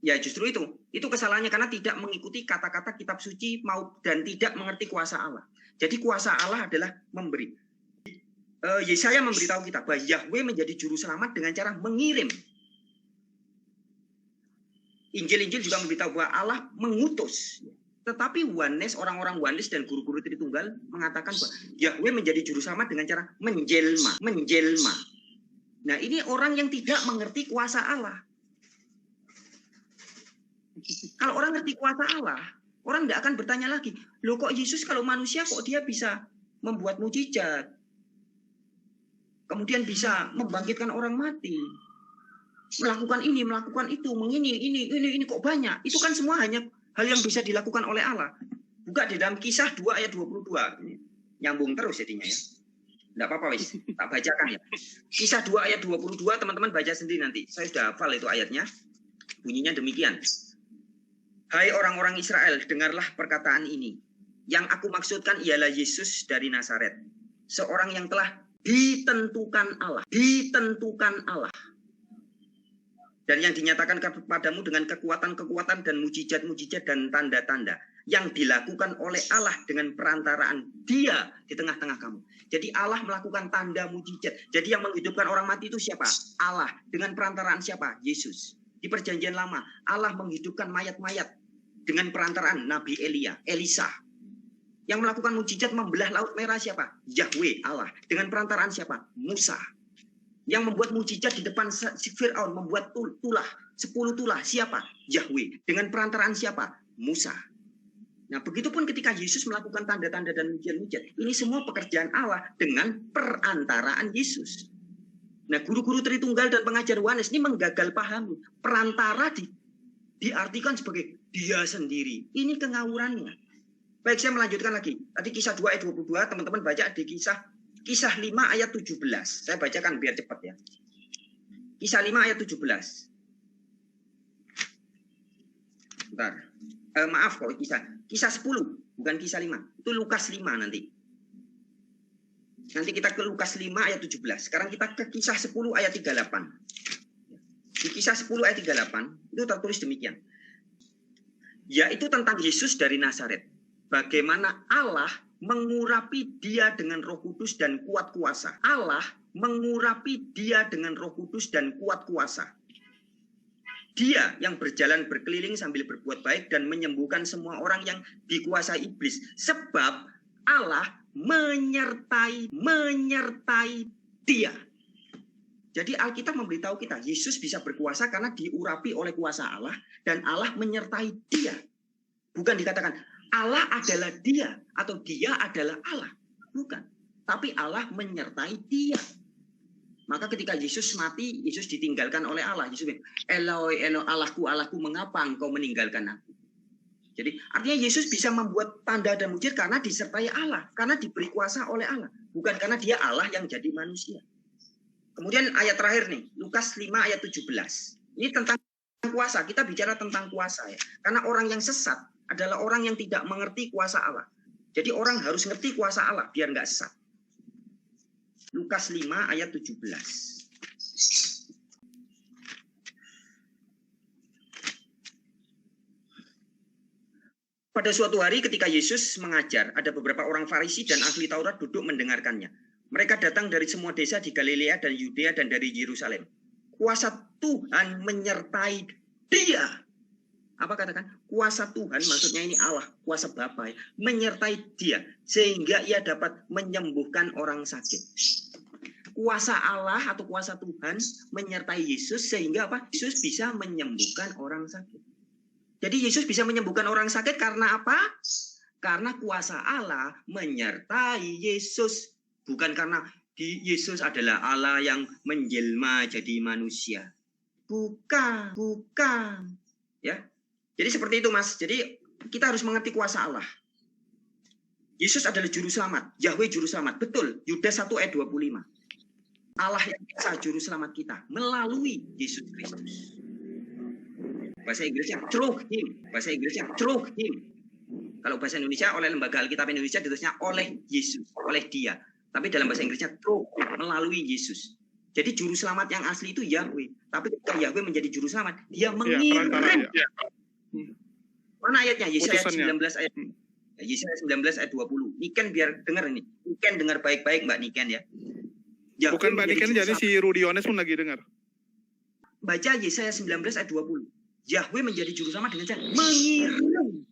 Ya justru itu kesalahannya karena tidak mengikuti kata-kata kitab suci dan tidak mengerti kuasa Allah. Jadi kuasa Allah adalah memberi. Yesaya memberitahu kita bahwa Yahweh menjadi juru selamat dengan cara mengirim. Injil-Injil juga memberitahu bahwa Allah mengutus. Tetapi Oneness, orang-orang Oneness dan guru-guru Tritunggal mengatakan bahwa Yahweh menjadi juru selamat dengan cara menjelma. Nah, ini orang yang tidak mengerti kuasa Allah. Kalau orang ngerti kuasa Allah, orang tidak akan bertanya lagi, loh kok Yesus kalau manusia kok dia bisa membuat mujizat, kemudian bisa membangkitkan orang mati, melakukan ini, melakukan itu, ini kok banyak. Itu kan semua hanya hal yang bisa dilakukan oleh Allah. Buka di dalam Kisah 2 ayat 22. Nyambung terus jadinya ya. Tidak apa-apa wis, tak bacakan ya. Kisah 2 ayat 22, teman-teman baca sendiri nanti. Saya sudah hafal itu ayatnya. Bunyinya demikian. Hai orang-orang Israel, dengarlah perkataan ini. Yang aku maksudkan ialah Yesus dari Nazaret. Seorang yang telah ditentukan Allah. Ditentukan Allah. Dan yang dinyatakan kepadamu dengan kekuatan-kekuatan dan mujizat-mujizat dan tanda-tanda. Yang dilakukan oleh Allah dengan perantaraan Dia di tengah-tengah kamu. Jadi Allah melakukan tanda mujizat. Jadi yang menghidupkan orang mati itu siapa? Allah. Dengan perantaraan siapa? Yesus. Di perjanjian lama, Allah menghidupkan mayat-mayat dengan perantaraan Nabi Elisa. Yang melakukan mujizat membelah laut merah siapa? Yahweh, Allah. Dengan perantaraan siapa? Musa. Yang membuat mujizat di depan Fir'aun, membuat tulah, 10 tulah, siapa? Yahweh. Dengan perantaraan siapa? Musa. Nah, begitupun ketika Yesus melakukan tanda-tanda dan mujizat. Ini semua pekerjaan Allah dengan perantaraan Yesus. Nah, guru-guru Tritunggal dan pengajar Oneness ini menggagal pahami. Perantara diartikan sebagai Dia sendiri. Ini kengawurannya. Baik, saya melanjutkan lagi. Tadi Kisah 2 ayat 22, teman-teman baca di Kisah 5 ayat 17. Saya bacakan biar cepat ya. Kisah 5 ayat 17. Bentar. Maaf kalau Kisah 10, bukan Kisah 5. Itu Lukas 5 nanti. Nanti kita ke Lukas 5 ayat 17. Sekarang kita ke Kisah 10 ayat 38. Di Kisah 10 ayat 38 itu tertulis demikian. Yaitu tentang Yesus dari Nazaret. Bagaimana Allah mengurapi Dia dengan Roh Kudus dan kuat kuasa. Allah mengurapi Dia dengan Roh Kudus dan kuat kuasa. Dia yang berjalan berkeliling sambil berbuat baik dan menyembuhkan semua orang yang dikuasai iblis. Sebab Allah menyertai Dia. Jadi Alkitab memberitahu kita, Yesus bisa berkuasa karena diurapi oleh kuasa Allah dan Allah menyertai Dia. Bukan dikatakan Allah adalah Dia atau Dia adalah Allah. Bukan. Tapi Allah menyertai Dia. Maka ketika Yesus mati, Yesus ditinggalkan oleh Allah. Yesus bilang, Eloi, Eloi, Allahku, Allahku, mengapa engkau meninggalkan aku? Jadi artinya Yesus bisa membuat tanda dan mujizat karena disertai Allah. Karena diberi kuasa oleh Allah. Bukan karena Dia Allah yang jadi manusia. Kemudian ayat terakhir nih, Lukas 5 ayat 17. Ini tentang kuasa, kita bicara tentang kuasa ya. Karena orang yang sesat adalah orang yang tidak mengerti kuasa Allah. Jadi orang harus ngerti kuasa Allah biar nggak sesat. Lukas 5 ayat 17. Pada suatu hari ketika Yesus mengajar, ada beberapa orang Farisi dan ahli Taurat duduk mendengarkannya. Mereka datang dari semua desa di Galilea dan Yudea dan dari Yerusalem. Kuasa Tuhan menyertai dia. Apa katakan? Kuasa Tuhan, maksudnya ini Allah, kuasa Bapa, ya, menyertai dia. Sehingga ia dapat menyembuhkan orang sakit. Kuasa Allah atau kuasa Tuhan menyertai Yesus sehingga apa? Yesus bisa menyembuhkan orang sakit. Jadi Yesus bisa menyembuhkan orang sakit karena apa? Karena kuasa Allah menyertai Yesus. Bukan karena Yesus adalah Allah yang menjelma jadi manusia. Bukan. Ya. Jadi seperti itu, Mas. Jadi kita harus mengerti kuasa Allah. Yesus adalah juru selamat. Yahweh juru selamat. Betul. Yudas 1 ayat 25. Allah yang bisa juru selamat kita melalui Yesus Kristus. Bahasa Inggrisnya through him. Bahasa Inggrisnya through him. Kalau bahasa Indonesia oleh Lembaga Alkitab Indonesia ditulisnya oleh Yesus, oleh Dia. Tapi dalam bahasa Inggrisnya through, melalui Yesus. Jadi juru selamat yang asli itu Yahweh. Tapi ketika Yahweh menjadi juru selamat, dia Ya, mengirim. perantara, ya. Mana ayatnya? Yesaya Utusannya. 19 ayat. Yesaya 19 ayat 20. Niken biar dengar ini. Niken dengar baik-baik Mbak Niken ya. Yahweh Bukan Mbak menjadi Niken, juru jadi selamat. si Rudi Yones pun lagi dengar. Baca Yesaya 19 ayat 20. Yahweh menjadi juru selamat dengan cara mengirim.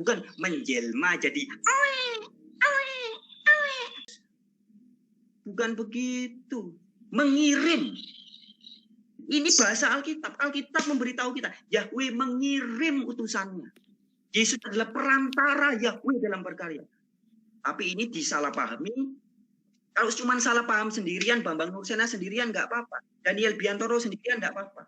Bukan menjelma jadi bukan begitu. Mengirim. Ini bahasa Alkitab. Alkitab memberitahu kita. Yahweh mengirim utusannya. Yesus adalah perantara Yahweh dalam berkarya. Tapi ini disalahpahami. Kalau cuma salah paham sendirian, Bambang Nursena sendirian nggak apa-apa. Daniel Biantoro sendirian nggak apa-apa.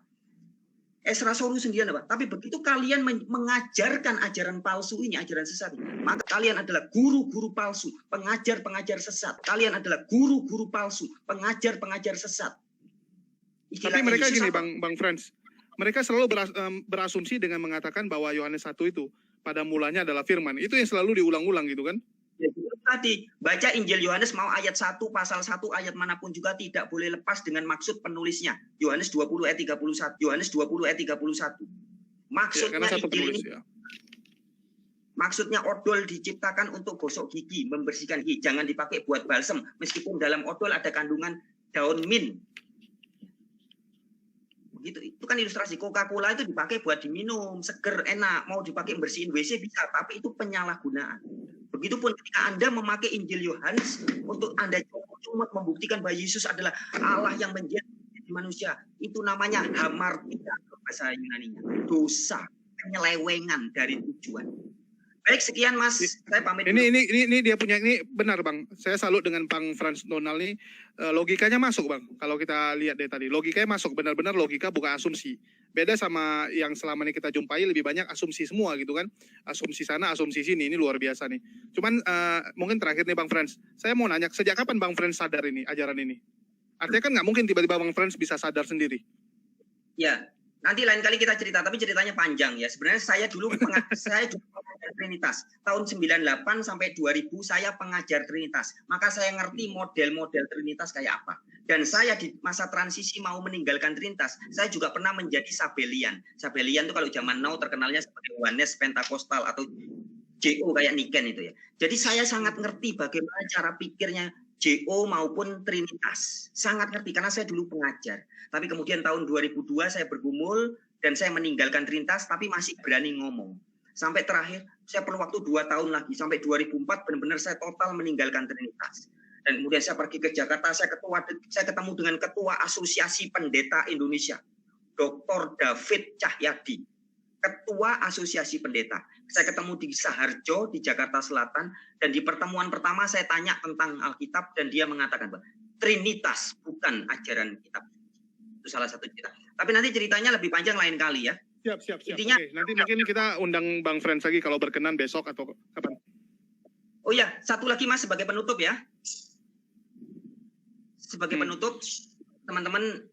Esra Soru sendirian apa? Tapi begitu kalian mengajarkan ajaran palsu ini, ajaran sesat, maka kalian adalah guru-guru palsu, pengajar-pengajar sesat. Kalian adalah guru-guru palsu, pengajar-pengajar sesat. Tapi mereka gini, Bang Franz, mereka selalu berasumsi dengan mengatakan bahwa Yohanes 1 itu pada mulanya adalah firman. Itu yang selalu diulang-ulang gitu kan? Ya, tadi baca Injil Yohanes mau ayat 1 pasal 1 ayat manapun juga tidak boleh lepas dengan maksud penulisnya. Yohanes 20 ayat 31. Yohanes 20 ayat 31. Maksudnya ya, Injil ini ya. Maksudnya odol diciptakan untuk gosok gigi, membersihkan gigi, jangan dipakai buat balsem meskipun dalam odol ada kandungan daun mint. Begitu, itu kan ilustrasi. Coca-Cola itu dipakai buat diminum, seger, enak, mau dipakai bersihin WC bisa, tapi itu penyalahgunaan. Begitupun ketika Anda memakai Injil Yohanes untuk Anda cuma membuktikan bahwa Yesus adalah Allah yang menjadi manusia, itu namanya hamartia bahasa Yunaninya, dosa, penyelewengan dari tujuan. Baik, sekian Mas, saya pamit dulu. Ini dia punya, ini benar Bang, saya salut dengan Bang Franz Donald ini, logikanya masuk Bang, kalau kita lihat dari tadi, logikanya masuk, benar-benar logika bukan asumsi. Beda sama yang selama ini kita jumpai, lebih banyak asumsi semua gitu kan, asumsi sana, asumsi sini, ini luar biasa nih. Cuman mungkin terakhir nih Bang Franz, saya mau nanya, sejak kapan Bang Franz sadar ini, ajaran ini? Artinya kan nggak mungkin tiba-tiba Bang Franz bisa sadar sendiri. Ya, nanti lain kali kita cerita, tapi ceritanya panjang ya. Sebenarnya saya dulu pengajar Trinitas. Tahun 98 sampai 2000 saya pengajar Trinitas. Maka saya ngerti model-model Trinitas kayak apa. Dan saya di masa transisi mau meninggalkan Trinitas, saya juga pernah menjadi Sabelian. Sabelian itu kalau zaman now terkenalnya sebagai Oneness Pentakostal atau JO kayak Niken itu ya. Jadi saya sangat ngerti bagaimana cara pikirnya JO maupun Trinitas. Sangat ngerti karena saya dulu pengajar. Tapi kemudian tahun 2002 saya bergumul dan saya meninggalkan Trinitas tapi masih berani ngomong. Sampai terakhir saya perlu waktu 2 tahun lagi sampai 2004 benar-benar saya total meninggalkan Trinitas. Dan kemudian saya pergi ke Jakarta, saya ketemu dengan Ketua Asosiasi Pendeta Indonesia, Dr. David Cahyadi, Ketua Asosiasi Pendeta. Saya ketemu di Saharjo di Jakarta Selatan dan di pertemuan pertama saya tanya tentang Alkitab dan dia mengatakan bahwa Trinitas bukan ajaran kitab. Itu salah satu cerita. Tapi nanti ceritanya lebih panjang lain kali ya. Siap. Intinya, oke, nanti mungkin kita undang Bang Franz lagi kalau berkenan besok atau kapan. Oh ya, satu lagi Mas sebagai penutup ya. Sebagai penutup, teman-teman,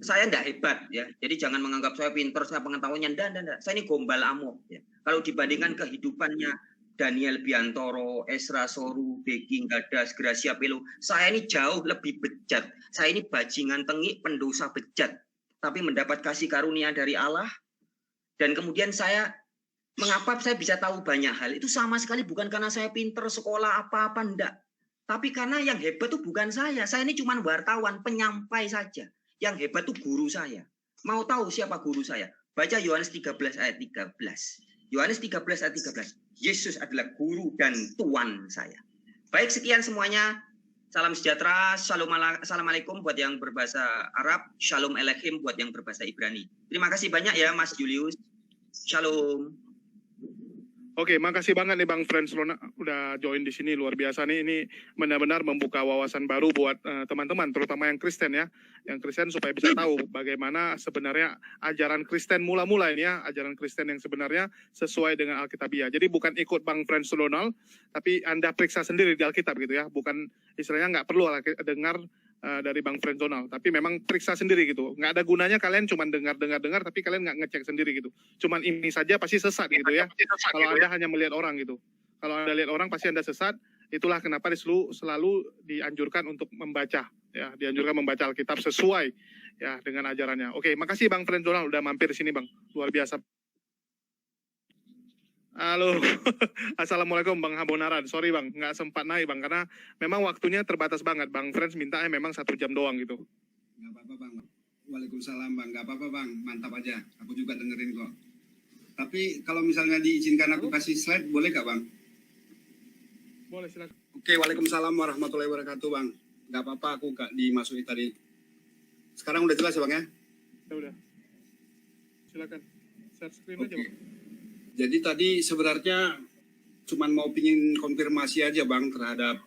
saya enggak hebat ya. Jadi jangan menganggap saya pintar, saya pengetahuannya enggak. Saya ini gombal amok ya. Kalau dibandingkan kehidupannya Daniel Biantoro, Esra Soru, Beking Gadas, Gracia Pelo, saya ini jauh lebih bejat. Saya ini bajingan tengik, pendosa bejat. Tapi mendapat kasih karunia dari Allah. Dan kemudian mengapa saya bisa tahu banyak hal? Itu sama sekali bukan karena saya pinter, sekolah, apa-apa, enggak. Tapi karena yang hebat itu bukan saya. Saya ini cuma wartawan, penyampai saja. Yang hebat itu guru saya. Mau tahu siapa guru saya? Baca Yohanes 13 ayat 13. Yohanes 13 ayat 13. Yesus adalah guru dan tuan saya. Baik, sekian semuanya. Salam sejahtera. Assalamualaikum buat yang berbahasa Arab. Shalom Aleichem buat yang berbahasa Ibrani. Terima kasih banyak ya Mas Julius. Shalom. Oke, makasih banget nih Bang Franz Lona udah join di sini, luar biasa nih. Ini benar-benar membuka wawasan baru buat teman-teman, terutama yang Kristen ya. Yang Kristen supaya bisa tahu bagaimana sebenarnya ajaran Kristen mula-mula ini ya, ajaran Kristen yang sebenarnya sesuai dengan Alkitabiah. Jadi bukan ikut Bang Franz Lona, tapi Anda periksa sendiri di Alkitab gitu ya. Bukan istilahnya nggak perlu dengar dari Bang Franz Donald, tapi memang periksa sendiri gitu. Nggak ada gunanya kalian cuma dengar, tapi kalian nggak ngecek sendiri gitu. Cuman ini saja pasti sesat gitu ya. Kalau Anda hanya melihat orang gitu. Kalau Anda lihat orang pasti Anda sesat. Itulah kenapa selalu dianjurkan untuk membaca Ya, dianjurkan membaca Alkitab sesuai ya dengan ajarannya. Oke, makasih Bang Friends Donald udah mampir sini Bang. Luar biasa. Halo, Assalamualaikum Bang Habonaran. Sorry Bang, nggak sempat naik Bang, karena memang waktunya terbatas banget. Bang Friends mintanya memang 1 jam doang gitu. Nggak apa-apa Bang. Waalaikumsalam Bang. Nggak apa-apa Bang. Mantap aja. Aku juga dengerin kok. Tapi kalau misalnya diizinkan aku kasih slide, boleh nggak Bang? Boleh, silakan. Oke, Waalaikumsalam warahmatullahi wabarakatuh Bang. Nggak apa-apa aku nggak dimasuki tadi. Sekarang udah jelas ya Bang ya? Ya udah. Silakan. Share screen aja Oke. Bang. Jadi tadi sebenarnya cuman mau pingin konfirmasi aja Bang terhadap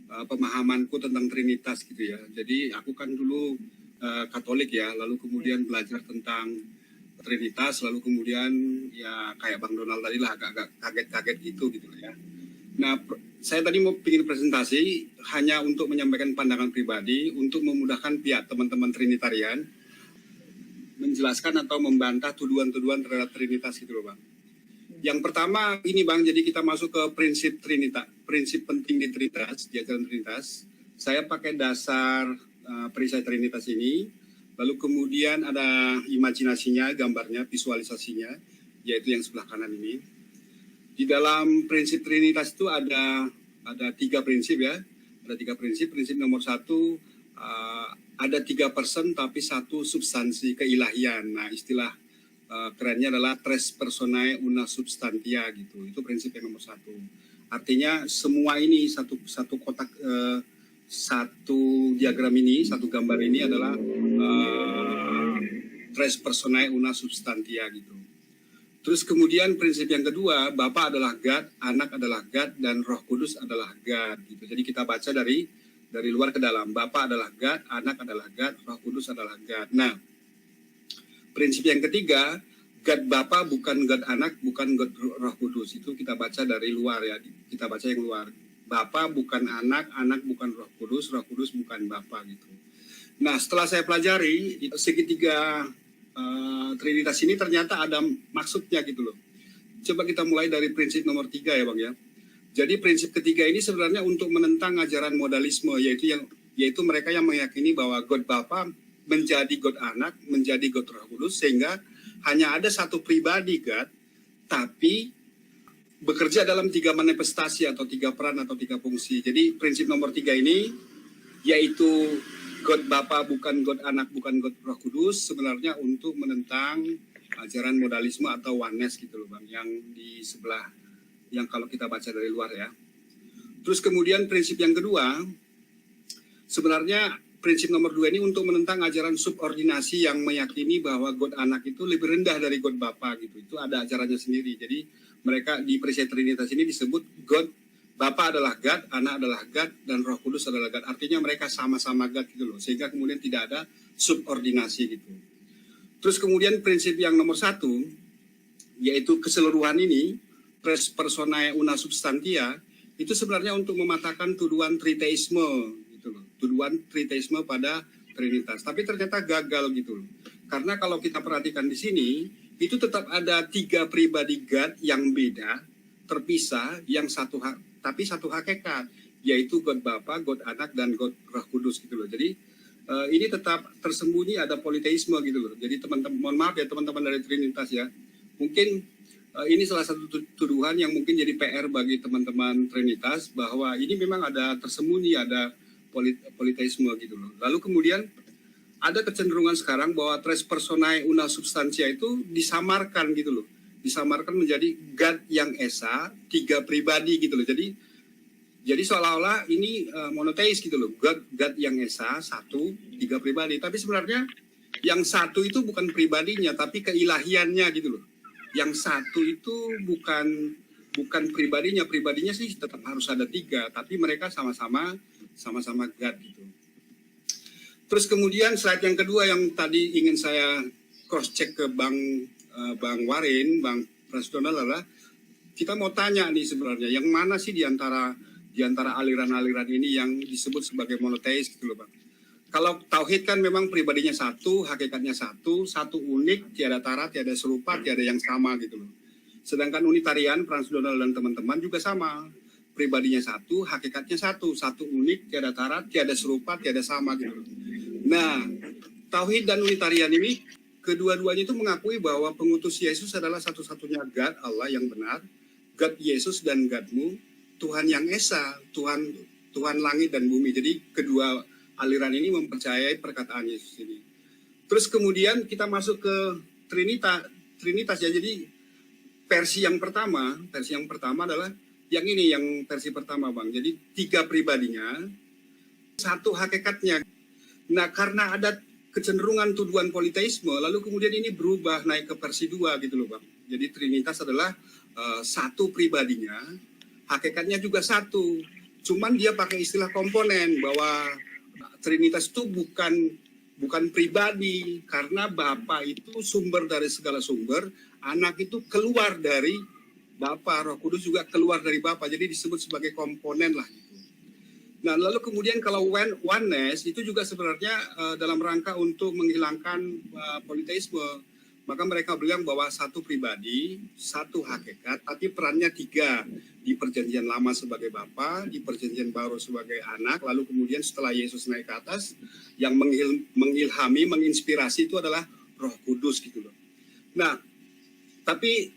pemahamanku tentang Trinitas gitu ya. Jadi aku kan dulu Katolik ya, lalu kemudian belajar tentang Trinitas, lalu kemudian ya kayak Bang Donald tadi lah agak kaget-kaget gitu ya. Nah, saya tadi mau pingin presentasi hanya untuk menyampaikan pandangan pribadi untuk memudahkan pihak teman-teman Trinitarian menjelaskan atau membantah tuduhan-tuduhan terhadap Trinitas gitu loh Bang. Yang pertama ini Bang, jadi kita masuk ke prinsip Trinitas, prinsip penting di Trinitas, di ajaran Trinitas. Saya pakai dasar perisai Trinitas ini, lalu kemudian ada imajinasinya, gambarnya, visualisasinya, yaitu yang sebelah kanan ini. Di dalam prinsip Trinitas itu ada 3 prinsip ya, ada 3 prinsip. Prinsip nomor 1 ada 3 person tapi 1 substansi keilahian. Nah istilah kerennya adalah tres personae una substantia gitu. Itu prinsip yang nomor 1. Artinya semua ini satu kotak, satu diagram ini, satu gambar ini adalah tres personae una substantia gitu. Terus kemudian prinsip yang kedua, Bapa adalah God, Anak adalah God, dan Roh Kudus adalah God gitu. Jadi kita baca dari luar ke dalam. Bapa adalah God, Anak adalah God, Roh Kudus adalah God. Nah, prinsip yang ketiga, God Bapa bukan God Anak, bukan God Roh Kudus. Itu kita baca dari luar ya. Kita baca yang luar. Bapa bukan Anak, Anak bukan Roh Kudus bukan Bapa gitu. Nah, setelah saya pelajari segitiga Trinitas ini ternyata ada maksudnya gitu loh. Coba kita mulai dari prinsip nomor 3 ya Bang ya. Jadi prinsip ketiga ini sebenarnya untuk menentang ajaran modalisme, yaitu mereka yang meyakini bahwa God Bapa menjadi God Anak, menjadi God Roh Kudus, sehingga hanya ada satu pribadi God, tapi bekerja dalam 3 manifestasi atau 3 peran atau 3 fungsi. Jadi prinsip nomor 3 ini, yaitu God Bapa bukan God Anak, bukan God Roh Kudus, sebenarnya untuk menentang ajaran modalisme atau oneness gitu loh Bang, yang di sebelah, yang kalau kita baca dari luar ya. Terus kemudian prinsip yang kedua, sebenarnya prinsip nomor 2 ini untuk menentang ajaran subordinasi yang meyakini bahwa God Anak itu lebih rendah dari God Bapa gitu. Itu ada ajarannya sendiri. Jadi mereka di perisai Trinitas ini disebut God Bapa adalah God, Anak adalah God, dan Roh Kudus adalah God. Artinya mereka sama-sama God gitu loh. Sehingga kemudian tidak ada subordinasi gitu. Terus kemudian prinsip yang nomor 1, yaitu keseluruhan ini, tres personae una substantia, itu sebenarnya untuk mematahkan tuduhan triteisme gitu loh. Tuduhan triteisme pada Trinitas. Tapi ternyata gagal gitu loh. Karena kalau kita perhatikan di sini, itu tetap ada 3 pribadi God yang beda, terpisah, yang tapi satu hakikat, yaitu God Bapa, God Anak, dan God Roh Kudus gitu loh. Jadi ini tetap tersembunyi, ada politeisme gitu loh. Jadi teman-teman, mohon maaf ya teman-teman dari Trinitas ya, mungkin ini salah satu tuduhan yang mungkin jadi PR bagi teman-teman Trinitas, bahwa ini memang ada tersembunyi, ada politeisme gitu loh. Lalu kemudian ada kecenderungan sekarang bahwa tres personae una substantia itu disamarkan gitu loh. Disamarkan menjadi God yang esa, 3 pribadi gitu loh. Jadi seolah-olah ini monoteis gitu loh. God yang esa, 1, 3 pribadi. Tapi sebenarnya yang 1 itu bukan pribadinya, tapi keilahiannya gitu loh. Yang 1 itu bukan pribadinya sih tetap harus ada 3, tapi mereka sama-sama God gitu. Terus kemudian slide yang kedua yang tadi ingin saya cross check ke Bang Warin, Bang Prestonal adalah kita mau tanya nih sebenarnya yang mana sih di antara aliran-aliran ini yang disebut sebagai monoteis gitu loh Bang. Kalau tauhid kan memang pribadinya 1, hakikatnya 1 unik, tiada tara, tiada serupa, tiada yang sama gitu loh. Sedangkan Unitarian, Frans Donald dan teman-teman juga sama. pribadinya satu, hakikatnya satu, satu unik, tiada tara, tiada serupa, tiada sama gitu. Nah, Tauhid dan Unitarian ini kedua-duanya itu mengakui bahwa pengutus Yesus adalah satu-satunya God, Allah yang benar, God Yesus dan Godmu, Tuhan yang Esa, Tuhan langit dan bumi. Jadi kedua aliran ini mempercayai perkataan Yesus ini. Terus kemudian kita masuk ke Trinitas ya. Jadi versi yang pertama adalah yang ini, yang versi pertama Bang. Jadi 3 pribadinya, satu hakikatnya. Nah, karena ada kecenderungan tuduhan politeisme, lalu kemudian ini berubah naik ke versi 2 gitu loh Bang. Jadi Trinitas adalah satu pribadinya, hakikatnya juga satu. Cuman dia pakai istilah komponen bahwa Trinitas itu bukan pribadi, karena Bapa itu sumber dari segala sumber, anak itu keluar dari Bapa, Roh Kudus juga keluar dari Bapa, jadi disebut sebagai komponen lah. Nah, lalu kemudian kalau oneness itu juga sebenarnya dalam rangka untuk menghilangkan politeisme, maka mereka bilang bahwa satu pribadi, satu hakikat, tapi perannya 3, di perjanjian lama sebagai Bapa, di perjanjian baru sebagai anak, lalu kemudian setelah Yesus naik ke atas, yang mengilhami, menginspirasi itu adalah Roh Kudus gitu loh. Nah, tapi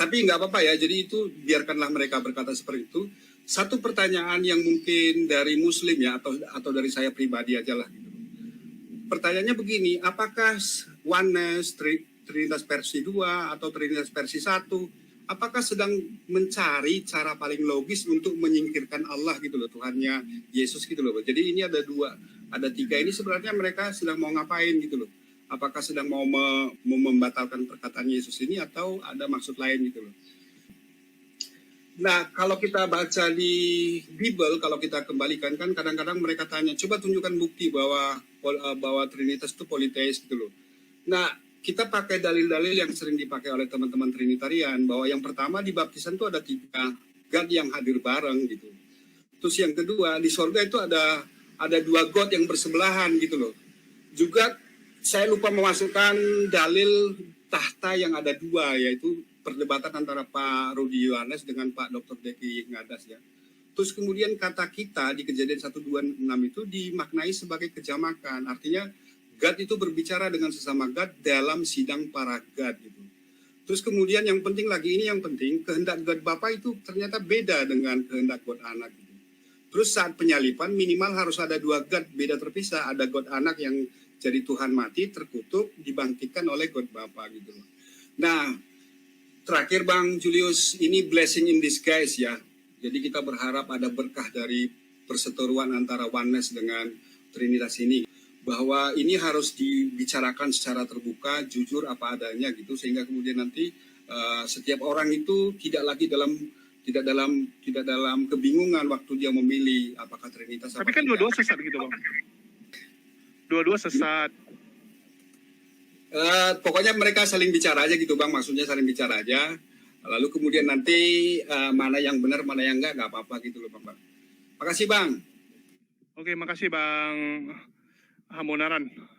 nggak apa-apa ya, jadi itu biarkanlah mereka berkata seperti itu. Satu pertanyaan yang mungkin dari Muslim ya, atau dari saya pribadi aja lah gitu. Pertanyaannya begini, apakah oneness, Trinitas versi 2 atau Trinitas versi 1, apakah sedang mencari cara paling logis untuk menyingkirkan Allah gitu loh, Tuhannya Yesus gitu loh. Jadi ini ada 3 ini sebenarnya mereka sedang mau ngapain gitu loh. Apakah sedang mau membatalkan perkataan Yesus ini atau ada maksud lain gitu loh. Nah, kalau kita baca di Bible, kalau kita kembalikan kan kadang-kadang mereka tanya, coba tunjukkan bukti bahwa Trinitas itu politeis gitu loh. Nah, kita pakai dalil-dalil yang sering dipakai oleh teman-teman Trinitarian, bahwa yang pertama di baptisan itu ada 3 God yang hadir bareng gitu. Terus yang kedua, di sorga itu ada 2 God yang bersebelahan gitu loh. Juga saya lupa memasukkan dalil tahta yang ada 2, yaitu perdebatan antara Pak Rudi Yohanes dengan Pak Dr. Deki Ngadas ya. Terus kemudian kata kita di Kejadian 1:26 itu dimaknai sebagai kejamakan. Artinya God itu berbicara dengan sesama God dalam sidang para God gitu. Terus kemudian yang penting lagi, ini yang penting, kehendak God Bapa itu ternyata beda dengan kehendak God Anak gitu. Terus saat penyalipan minimal harus ada 2 God beda terpisah. Ada God Anak yang jadi Tuhan mati, terkutuk, dibangkitkan oleh God Bapa gitu. Nah, terakhir Bang Julius, ini blessing in disguise ya. Jadi kita berharap ada berkah dari perseteruan antara oneness dengan Trinitas ini. Bahwa ini harus dibicarakan secara terbuka, jujur apa adanya gitu, sehingga kemudian nanti setiap orang itu tidak dalam kebingungan waktu dia memilih apakah Trinitas. Tapi kan dua-dua sesat gitu Bang. Dua-dua sesat. Pokoknya mereka saling bicara aja gitu Bang, maksudnya saling bicara aja. Lalu kemudian nanti mana yang benar, mana yang enggak apa-apa gitu loh Bang. Makasih Bang. Oke, makasih Bang Hamonaran.